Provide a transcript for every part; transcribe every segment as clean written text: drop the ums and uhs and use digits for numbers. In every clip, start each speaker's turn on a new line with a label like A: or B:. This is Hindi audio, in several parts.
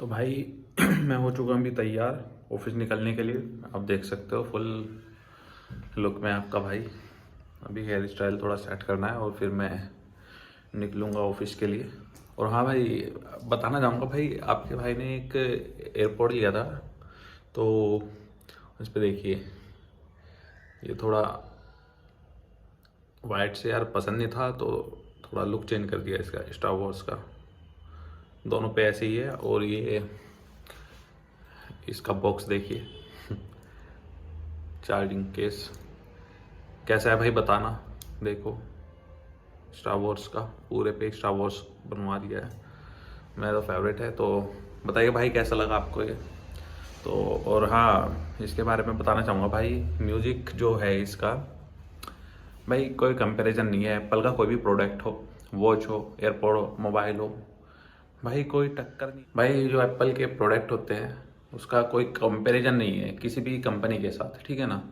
A: तो भाई मैं हो चुका हूँ अभी तैयार ऑफिस निकलने के लिए। आप देख सकते हो फुल लुक में आपका भाई। अभी हेयर स्टाइल थोड़ा सेट करना है और फिर मैं निकलूँगा ऑफिस के लिए। और हाँ भाई, बताना चाहूँगा भाई, आपके भाई ने एक एयरपोर्ट लिया था, तो उस पर देखिए ये थोड़ा वाइट से यार पसंद नहीं था, तो थोड़ा लुक चेंज कर दिया इसका स्टार वॉर्स का। दोनों पे ऐसे ही है। और ये इसका बॉक्स देखिए चार्जिंग केस कैसा है भाई बताना। देखो स्टार वॉर्स का पूरे पे स्टार वॉर्स बनवा दिया है, मेरा तो फेवरेट है। तो बताइए भाई कैसा लगा आपको ये। तो और हाँ, इसके बारे में बताना चाहूँगा भाई, म्यूजिक जो है इसका भाई कोई कंपैरिजन नहीं है। एप्पल का कोई भी प्रोडक्ट हो, वॉच हो, एयरपोर्ट हो, मोबाइल हो, भाई कोई टक्कर नहीं। भाई जो एप्पल के प्रोडक्ट होते हैं उसका कोई कंपैरिजन नहीं है किसी भी कंपनी के साथ, ठीक है ना।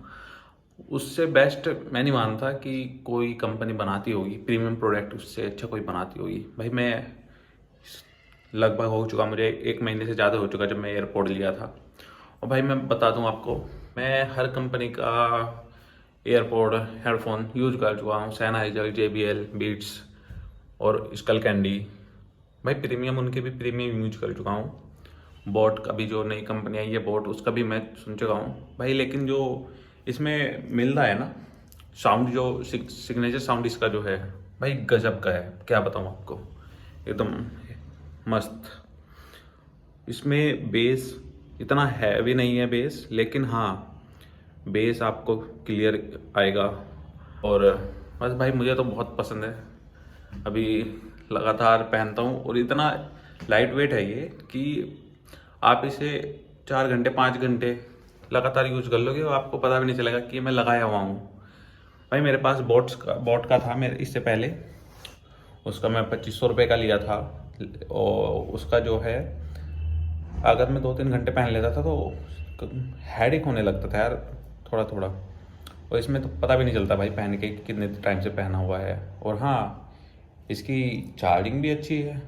A: उससे बेस्ट मैं नहीं मानता कि कोई कंपनी बनाती होगी प्रीमियम प्रोडक्ट, उससे अच्छा कोई बनाती होगी। भाई मैं लगभग हो चुका, मुझे 1 महीने से ज़्यादा हो चुका जब मैं एयरपोर्ट लिया था। और भाई मैं बता दूं आपको, मैं हर कंपनी का एयरपोर्ट हेडफोन यूज कर चुका हूँ। सैनहाइजर, JBL, बीट्स और स्कल कैंडी। भाई प्रीमियम उनके भी प्रीमियम यूज कर चुका हूँ। बोट का भी जो नई कंपनी आई है बोट, उसका भी मैं सुन चुका हूँ भाई। लेकिन जो इसमें मिल रहा है ना साउंड, जो सिग्नेचर साउंड इसका जो है भाई गजब का है, क्या बताऊँ आपको, एकदम मस्त। इसमें बेस इतना हैवी नहीं है बेस, लेकिन हाँ बेस आपको क्लियर आएगा। और बस भाई मुझे तो बहुत पसंद है, अभी लगातार पहनता हूँ। और इतना लाइट वेट है ये कि आप इसे 4 घंटे 5 घंटे लगातार यूज कर लोगे और आपको पता भी नहीं चलेगा कि मैं लगाया हुआ हूँ। भाई मेरे पास बोट का था मेरे इससे पहले, उसका मैं 2500 रुपये का लिया था। और उसका जो है अगर मैं 2-3 घंटे पहन लेता था तो हेडेक होने लगता था यार थोड़ा थोड़ा। और इसमें तो पता भी नहीं चलता भाई पहन के कितने टाइम से पहना हुआ है। और हाँ इसकी चार्जिंग भी अच्छी है।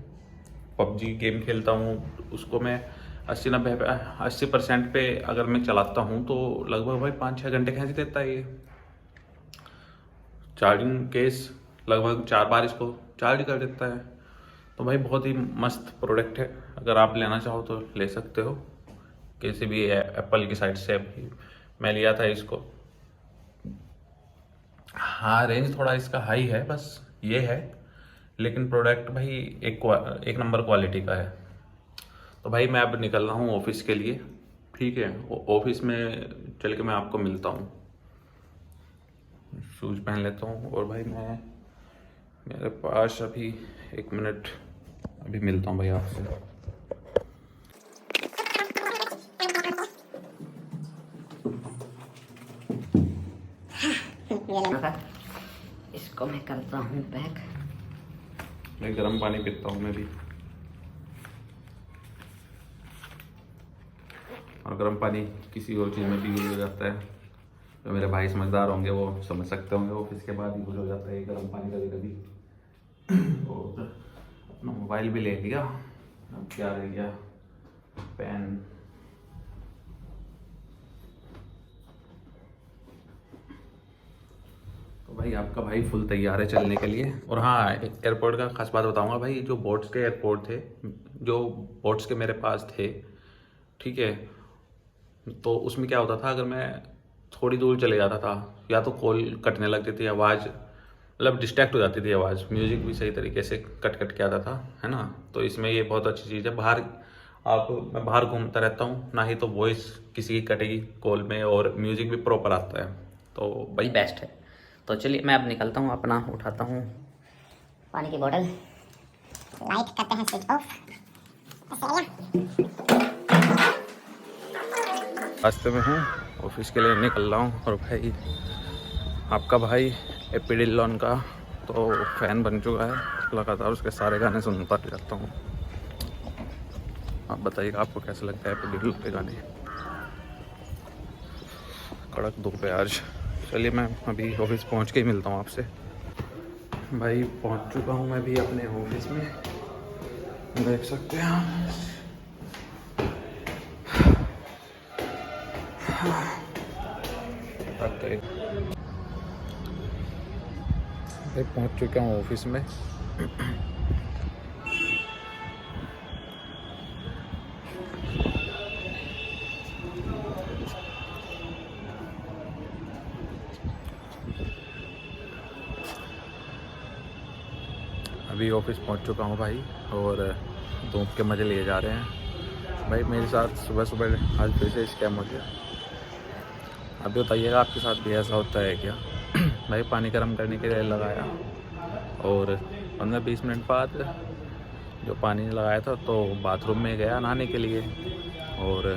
A: PUBG गेम खेलता हूँ उसको मैं 80% पे अगर मैं चलाता हूँ तो लगभग भाई 5-6 घंटे खींच देता है ये। चार्जिंग केस लगभग 4 बार इसको चार्ज कर देता है। तो भाई बहुत ही मस्त प्रोडक्ट है, अगर आप लेना चाहो तो ले सकते हो किसी भी एप्पल की साइट से। अभी मैं लिया था इसको। हाँ रेंज थोड़ा इसका हाई है, बस ये है, लेकिन प्रोडक्ट भाई एक नंबर क्वालिटी का है। तो भाई मैं अब निकल रहा हूँ ऑफिस के लिए, ठीक है। ऑफिस में चल के मैं आपको मिलता हूँ। शूज़ पहन लेता हूँ। और भाई मैं मेरे पास अभी 1 मिनट, अभी मिलता हूँ भाई आपसे।
B: इसको मैं करता हूँ पैक।
A: मैं गर्म पानी पीता हूँ मैं भी, और गर्म पानी किसी और चीज़ में भी यूज हो जाता है। जो मेरे भाई समझदार होंगे वो समझ सकते होंगे, ऑफिस के बाद यूज हो जाता है गर्म पानी कभी कभी। और अपना मोबाइल भी ले लिया, अब क्या रह गया, पेन। तो भाई आपका भाई फुल तैयार है चलने के लिए। और हाँ एयरपोर्ट का खास बात बताऊंगा भाई, जो बोट्स के एयरपोर्ट थे, जो बोट्स के मेरे पास थे, ठीक है, तो उसमें क्या होता था, अगर मैं थोड़ी दूर चले जाता था या तो कॉल कटने लगती थी, आवाज़ मतलब डिस्ट्रैक्ट हो जाती थी आवाज़, म्यूजिक भी सही तरीके से कट कट के आता था, है ना। तो इसमें ये बहुत अच्छी चीज़ है। मैं बाहर घूमता रहता हूँ, ना ही तो वॉइस किसी की कटेगी कॉल में, और म्यूजिक भी प्रॉपर आता है, तो भाई
B: बेस्ट है। तो चलिए मैं अब निकलता हूँ, अपना उठाता हूँ पानी की बोतल, लाइट करते हैं स्विच ऑफ।
A: रास्ते में हूँ, ऑफिस के लिए निकल रहा हूँ। और भाई आपका भाई एपिडिलॉन का तो फैन बन चुका है, लगातार उसके सारे गाने सुनता रहता हूँ। आप बताइएगा आपको कैसे लगता है एपिडिलॉन के गाने। कड़क धूप है आज। चलिए मैं अभी ऑफिस पहुँच के ही मिलता हूँ आपसे। भाई पहुँच चुका हूँ मैं भी अपने ऑफिस में, देख सकते हैं आप। पहुंच चुका हूँ ऑफिस में। अभी ऑफिस पहुंच चुका हूं भाई, और धूप के मज़े लिए जा रहे हैं भाई। मेरे साथ सुबह सुबह आज फिर से स्कैम हो गया। आप भी बताइएगा आपके साथ भी ऐसा होता है क्या? भाई पानी गर्म करने के लिए लगाया, और 15-20 मिनट बाद जो पानी लगाया था तो बाथरूम में गया नहाने के लिए, और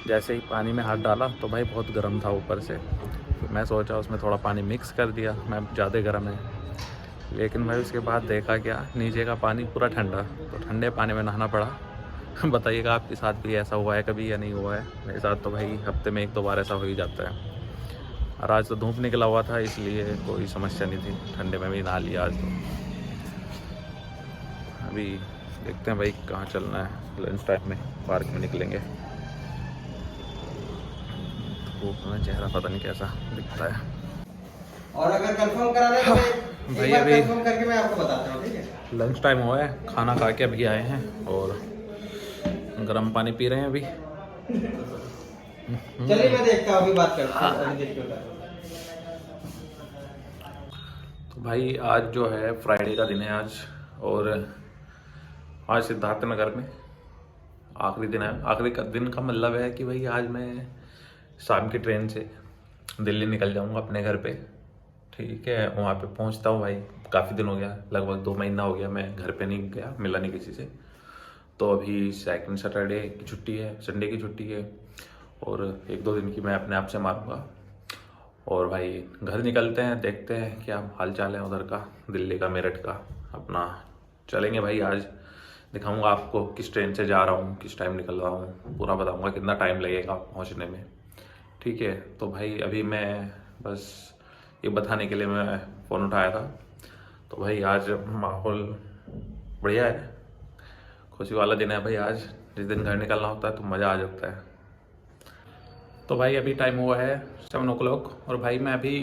A: जैसे ही पानी में हाथ डाला तो भाई बहुत गर्म था ऊपर से। तो मैं सोचा उसमें थोड़ा पानी मिक्स कर दिया, मैं ज़्यादा गर्म है। लेकिन भाई उसके बाद देखा क्या, नीचे का पानी पूरा ठंडा, तो ठंडे पानी में नहाना पड़ा। बताइएगा आपके साथ भी ऐसा हुआ है कभी या नहीं हुआ है? मेरे साथ तो भाई हफ्ते में 1-2 बार ऐसा हो ही जाता है। और आज तो धूप निकला हुआ था इसलिए कोई समस्या नहीं थी, ठंडे में भी नहा लिया आज तो। अभी देखते हैं भाई कहाँ चलना है। लंच टाइम में पार्क में निकलेंगे। धूप में चेहरा पता नहीं कैसा दिखता है।
C: और अगर कंफर्म कराना है तो
A: भाई
C: एक बार
A: अभी
C: कंफर्म करके मैं आपको बताता हूँ, ठीक है?
A: लंच टाइम हुआ है, खाना खा के अभी आए हैं और गर्म पानी पी रहे हैं अभी।
C: चलिए मैं देखता हूँ, अभी बात करता हूँ, अभी देख के बताता हूँ।
A: तो भाई आज जो है फ्राइडे का दिन है आज, और आज सिद्धार्थ नगर में आखिरी दिन है। आखिरी का दिन का मतलब है कि भाई आज मैं शाम की ट्रेन से दिल्ली निकल जाऊंगा अपने घर पे, ठीक है? वहाँ पे पहुँचता हूँ भाई। काफ़ी दिन हो गया, लगभग 2 महीना हो गया मैं घर पे नहीं गया, मिला नहीं किसी से। तो अभी सेकंड सैटरडे की छुट्टी है, संडे की छुट्टी है, और 1-2 दिन की मैं अपने आप से मारूंगा। और भाई घर निकलते हैं, देखते हैं क्या हाल चाल है उधर का, दिल्ली का, मेरठ का। अपना चलेंगे भाई। आज दिखाऊंगा आपको किस ट्रेन से जा रहा हूँ, किस टाइम निकल रहा हूँ, पूरा बताऊंगा कितना टाइम लगेगा पहुँचने में, ठीक है? तो भाई अभी मैं बस ये बताने के लिए मैं फ़ोन उठाया था। तो भाई आज माहौल बढ़िया है, खुशी वाला दिन है भाई आज। जिस दिन घर निकलना होता है तो मज़ा आ जाता है। तो भाई अभी टाइम हुआ है 7 o'clock, और भाई मैं अभी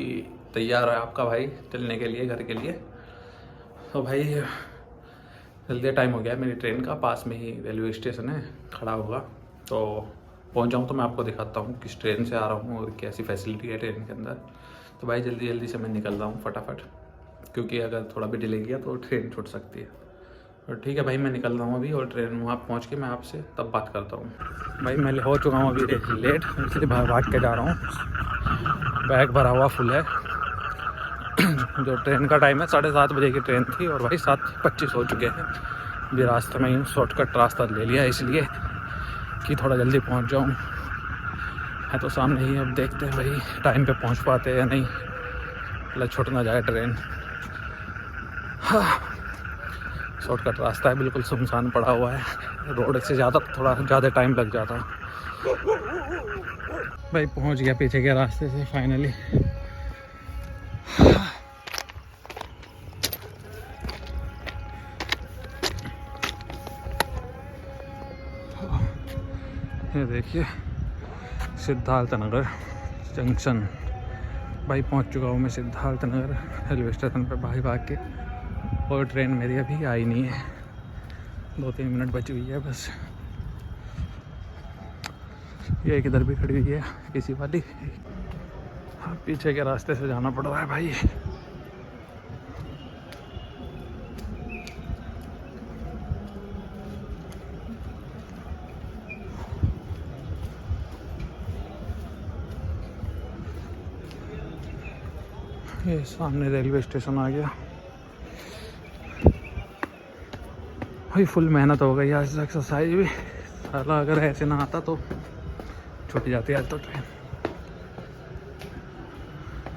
A: तैयार है आपका भाई चलने के लिए घर के लिए। तो भाई जल्दी टाइम हो गया, मेरी ट्रेन का पास में ही रेलवे स्टेशन है, खड़ा होगा। तो पहुंच जाऊं तो मैं आपको दिखाता हूं किस ट्रेन से आ रहा हूं और कैसी फैसिलिटी है ट्रेन के अंदर। तो भाई जल्दी जल्दी से मैं निकल रहा हूं फटाफट, क्योंकि अगर थोड़ा भी डिले किया तो ट्रेन छूट सकती है। और ठीक है भाई मैं निकल रहा हूँ अभी, और ट्रेन वहाँ पहुँच के मैं आपसे तब बात करता हूँ। भाई मैं हो चुका हूँ अभी लेट, इसलिए भाग के जा रहा हूँ। बैग भरा हुआ फुल है। जो ट्रेन का टाइम है 7:30 बजे की ट्रेन थी, और भाई 7:25 हो चुके हैं। अभी रास्ते में ही शॉर्टकट रास्ता ले लिया इसलिए कि थोड़ा जल्दी पहुँच जाऊँ। है तो सामने ही, अब देखते हैं भाई टाइम पे पहुँच पाते हैं या नहीं, मतलब छूट ना जाए ट्रेन। हाँ, शॉर्टकट रास्ता है, बिल्कुल सुनसान पड़ा हुआ है। रोड से थोड़ा ज़्यादा टाइम लग जाता। भाई पहुंच गया पीछे के रास्ते से फाइनली। ये देखिए सिद्धार्थ नगर जंक्शन। भाई पहुंच चुका हूँ मैं सिद्धार्थ नगर रेलवे स्टेशन पे भाग के, और ट्रेन मेरी अभी आई नहीं है, 2-3 मिनट बची हुई है बस। ये एक इधर भी खड़ी हुई है किसी वाली। पीछे के रास्ते से जाना पड़ रहा है भाई। ये सामने रेलवे स्टेशन आ गया भाई। फुल मेहनत हो गई आज, एक्सरसाइज भी। साला अगर ऐसे ना आता तो छूट जाती आज तो ट्रेन।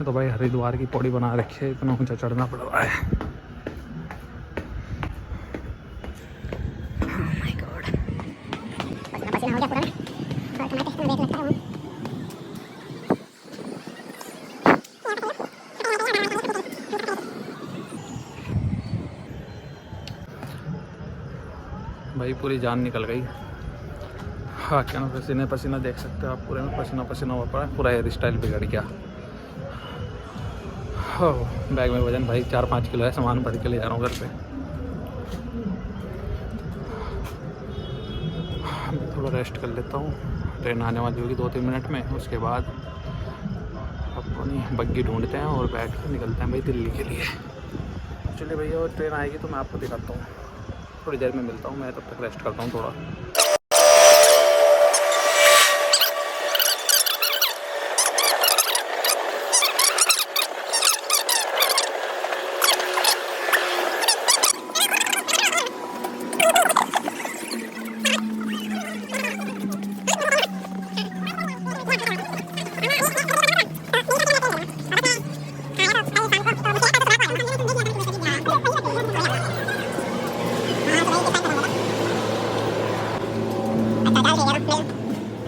A: तो भाई हरिद्वार की पौड़ी बना रखी है, इतना ऊंचा चढ़ना पड़ रहा है। भाई पूरी जान निकल गई। हाँ क्या ना, पसीने पसीना देख सकते हो आप, पूरे में पसीना पसीना हुआ पड़ा है, पूरा हेयर स्टाइल बिगड़ गया। हाँ बैग में वजन भाई 4-5 किलो है, सामान भर के ले जा रहा हूँ घर पे। थोड़ा रेस्ट कर लेता हूँ, ट्रेन आने वाली होगी 2-3 मिनट में, उसके बाद अपनी बग्गी ढूंढते हैं और बैठ कर निकलते हैं भाई दिल्ली के लिए। चलिए भैया, और ट्रेन आएगी तो मैं आपको दिखाता हूँ, थोड़ी देर में मिलता हूँ मैं, तब तक रेस्ट करता हूँ थोड़ा।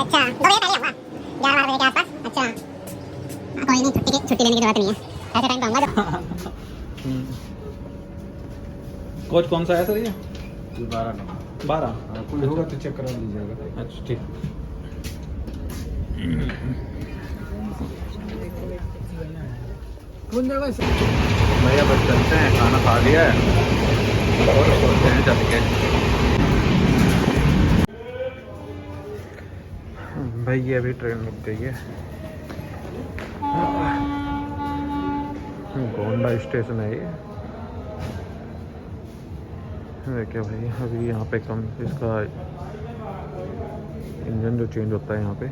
B: अच्छा 2 बजे पहले आऊँगा, 11-12 बजे के आसपास। अच्छा कोई नहीं, छुट्टी लेने की जरूरत नहीं है, ऐसे टाइम पे आऊँगा।
A: कोच कौन सा है सर ये?
C: 12 कोई होगा तो चेक करा लीजिएगा।
A: अच्छा ठीक। भैया बस चलते हैं, खाना खा लिया है और सोचते हैं चल के। भैया अभी ट्रेन रुक गई है, गोंडा स्टेशन है ये। देखिए भाई अभी यहाँ पे कम इसका इंजन जो चेंज होता है यहाँ पे,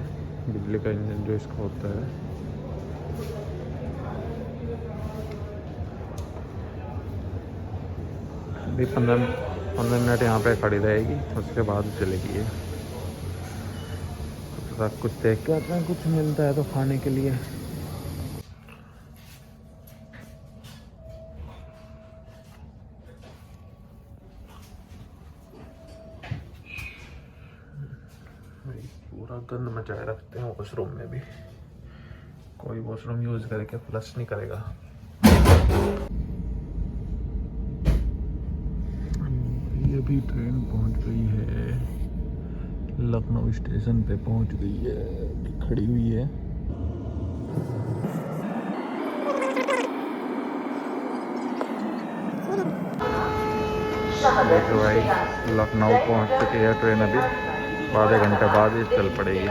A: बिजली का इंजन जो इसका होता है, अभी 15 मिनट यहाँ पे खड़ी रहेगी, उसके बाद चलेगी ये। कुछ देख के आते हैं, कुछ मिलता है तो खाने के लिए। पूरा गंद मचाए रखते हैं वॉशरूम में भी, कोई वॉशरूम यूज करके फ्लश नहीं करेगा। ये भी ट्रेन पहुंच गई है, लखनऊ स्टेशन पे पहुंच गई है, अभी खड़ी हुई है। देखो भाई लखनऊ पहुंच चुकी है ट्रेन, अभी आधे घंटे बाद ही चल पड़ेगी।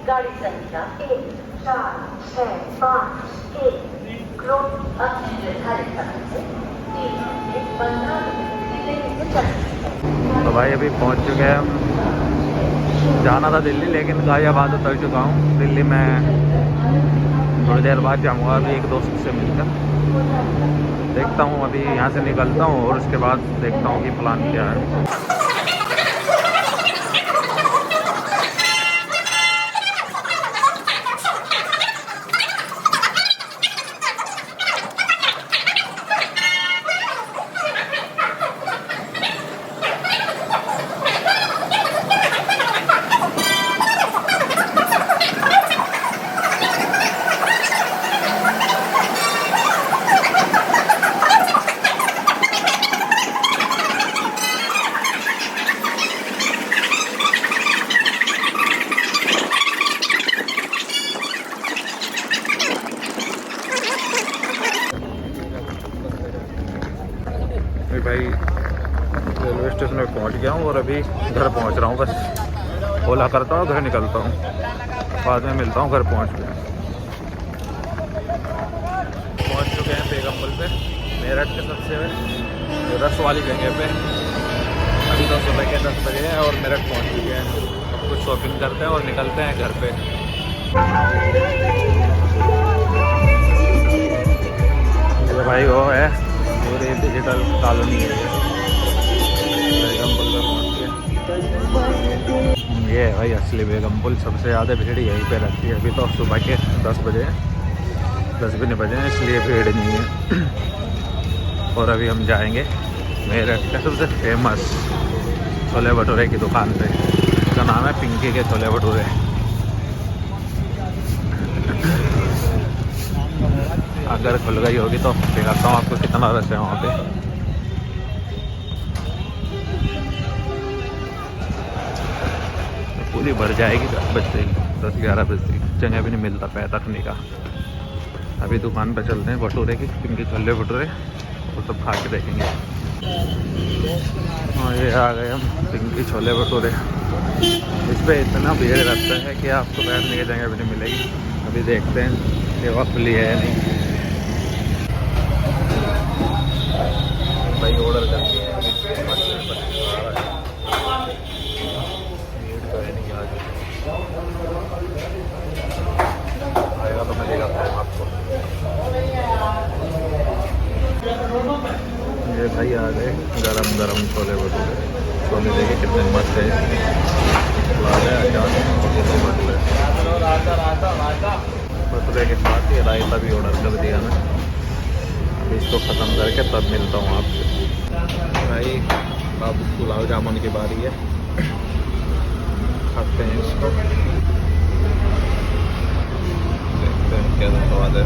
D: गाड़ी संख्या 14651 अपने निर्धारित समय से 3:15 दिल्ली से चल।
A: तो भाई अभी पहुंच चुके हैं हम, जाना था दिल्ली लेकिन गाजियाबाद उतर चुका हूँ। दिल्ली में थोड़ी देर बाद जाऊँगा, अभी एक दोस्त से मिलकर देखता हूँ, अभी यहाँ से निकलता हूँ और उसके बाद देखता हूँ कि प्लान क्या है। भाई रेलवे स्टेशन में पहुंच गया हूं और अभी घर पहुंच रहा हूं, बस ओला करता हूं, घर निकलता हूं, बाद में मिलता हूं घर पहुंच के। पहुंच चुके हैं बेगमपुल पे, मेरठ के सबसे रस वाली जगह पे। अभी तो सुबह के 10 बजे हैं और मेरठ पहुंच चुके हैं। अब कुछ शॉपिंग करते हैं और निकलते हैं घर पे। ये भाई वो है पूरी डिजिटल कॉलोनी है बेगमपुल में पहुँच के। ये है भाई असली बेगमपुल, सबसे ज़्यादा भीड़ यहीं पे रहती है। अभी तो सुबह के 10 बजे हैं, 10 भी नहीं बजे हैं, इसलिए भीड़ नहीं है। और अभी हम जाएंगे मेरठ का सबसे फेमस छोले भटूरे की दुकान पे, उसका नाम है पिंकी के छोले भटूरे। अगर खुल गई होगी तो दिखाता हूँ आपको कितना रश है वहाँ पे। पूरी भर जाएगी 10 बजते ही, 10-11 बजते ही। जगह भी नहीं मिलता पैर रखने का। अभी दुकान पर चलते हैं भटूरे की, पिंकी छोले भटूरे, वो सब खा के देखेंगे। हाँ ये आ गए हम पिंकी छोले भटूरे। इस पर इतना भीड़ रहता है कि आपको बैठने की जगह भी नहीं मिलेगी। अभी देखते हैं सेवा खुली है या नहीं। भाई ऑर्डर कर दिया है, भीड़ तो है नहीं आज। आएगा तो मिलेगा आपको। ये भाई आ गए गरम गरम छोले भटूरे। छोले देखिए कितने मस्त है। भटूरे के साथ ही रायता भी ऑर्डर कर दिया मैं। अभी इसको ख़त्म करके तब मिलता हूँ आपसे। भाई अब गुलाब जामुन की बारी है, खाते हैं इसको, देखते हैं कैसा स्वाद है।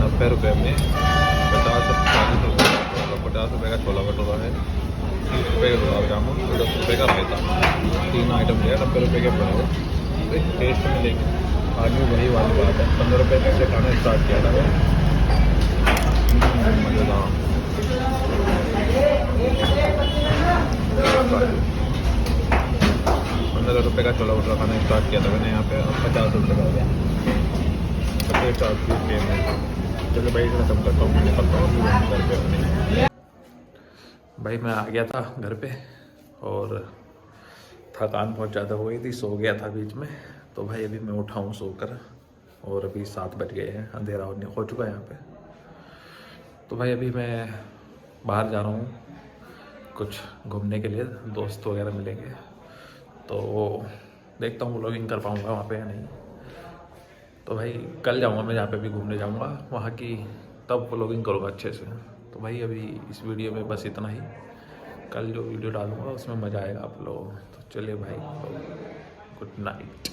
A: 90 रुपये में 50 रुपये का छोला भटूरा है, 30 रुपये का गुलाब जामुन, 10 रुपये का रायता। 3 आइटम दिया, 90 रुपये के पड़े हो। टेस्ट मिलेगी आदमी, वही वाली बात है। 15 रुपये तक से खाना स्टार्ट किया था मज़ेदार। 15 रुपये का छोला भटूरा खाना स्टार्ट किया था मैंने। यहाँ पे 50 रुपये का हो गया। चलो भाई खत्म करता हूँ, निकलता हूँ घर पे अपने। भाई मैं आ गया था घर पे और थकान बहुत ज़्यादा हो गई थी, सो गया था बीच में। तो भाई अभी मैं उठा हूँ सोकर और अभी 7 बज गए हैं, अंधेरा हो चुका है यहाँ पे। तो भाई अभी मैं बाहर जा रहा हूँ कुछ घूमने के लिए, दोस्त वगैरह मिलेंगे तो देखता हूँ व्लॉगिंग कर पाऊँगा वहाँ पे या नहीं। तो भाई कल जाऊँगा मैं जहाँ पे भी घूमने जाऊँगा वहाँ की, तब व्लॉगिंग करूँगा अच्छे से। तो भाई अभी इस वीडियो में बस इतना ही। कल जो वीडियो डालूँगा उसमें मज़ा आएगा आप लोगों को। तो चलिए भाई, गुड नाइट।